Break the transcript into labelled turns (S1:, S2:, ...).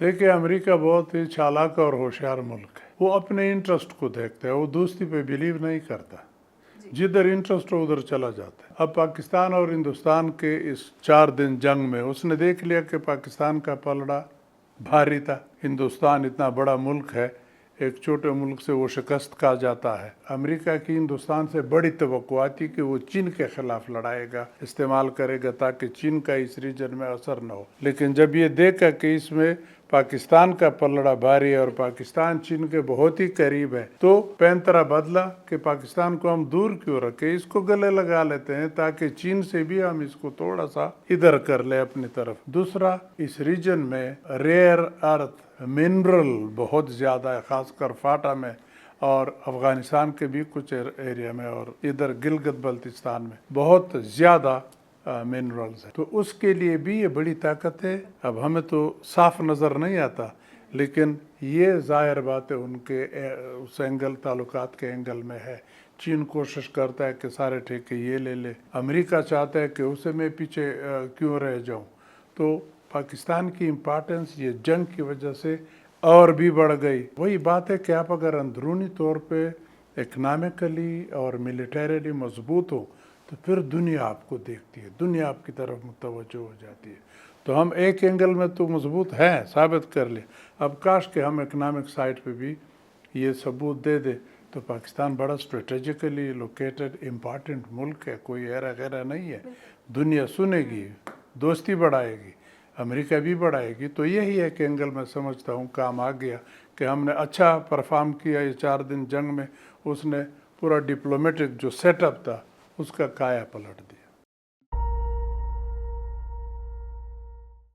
S1: देखिए, अमेरिका बहुत ही चालाक और होशियार मुल्क है। वो अपने इंटरेस्ट को देखता है, वो दोस्ती पे बिलीव नहीं करता। जिधर इंटरेस्ट हो उधर चला जाता है। अब पाकिस्तान और हिंदुस्तान के इस 4 दिन जंग में उसने देख लिया कि पाकिस्तान का पलड़ा भारी था। हिंदुस्तान इतना बड़ा मुल्क है, एक छोटे मुल्क से वो शिकस्त खा जाता है। अमेरिका की हिंदुस्तान से बड़ी तवक्को थी कि वो चीन के खिलाफ लड़ाएगा, इस्तेमाल करेगा ताकि चीन का इस रीजन में असर न हो। लेकिन जब ये देखा कि इसमें पाकिस्तान का पलड़ा भारी है और पाकिस्तान चीन के बहुत ही करीब है, तो पैंतरा बदला कि पाकिस्तान को हम दूर क्यों रखें, इसको गले लगा लेते हैं ताकि चीन से भी हम इसको थोड़ा सा इधर कर ले अपनी तरफ। दूसरा, इस रीजन में रेयर अर्थ मिनरल बहुत ज़्यादा है, ख़ासकर फाटा में और अफ़गानिस्तान के भी कुछ एरिया में और इधर गिलगित बल्तिस्तान में बहुत ज़्यादा मिनरल्स है। तो उसके लिए भी ये बड़ी ताकत है। अब हमें तो साफ नज़र नहीं आता, लेकिन ये ज़ाहिर बात है उनके उस एंगल, ताल्लुकात के एंगल में है। चीन कोशिश करता है कि सारे ठेके ये ले ले, अमेरिका चाहता है कि उसे मैं पीछे क्यों रह जाऊं। तो पाकिस्तान की इम्पोर्टेंस ये जंग की वजह से और भी बढ़ गई। वही बात है कि आप अगर अंदरूनी तौर पे इकनॉमिकली और मिलिटरीली मजबूत हो तो फिर दुनिया आपको देखती है, दुनिया आपकी तरफ मुतवज्जो हो जाती है। तो हम एक एंगल में तो मजबूत हैं, साबित कर ले। अब काश कि हम इकनॉमिक साइड पे भी ये सबूत दे दे तो पाकिस्तान बड़ा स्ट्रेटेजिकली लोकेटेड इम्पॉर्टेंट मुल्क है, कोई ऐरा गैरा नहीं है। दुनिया सुनेगी, दोस्ती बढ़ाएगी, अमेरिका भी बढ़ाएगी। तो यही एक एंगल मैं समझता हूँ काम आ गया कि हमने अच्छा परफॉर्म किया ये 4 दिन जंग में। उसने पूरा डिप्लोमेटिक जो सेटअप था उसका काया पलट दिया।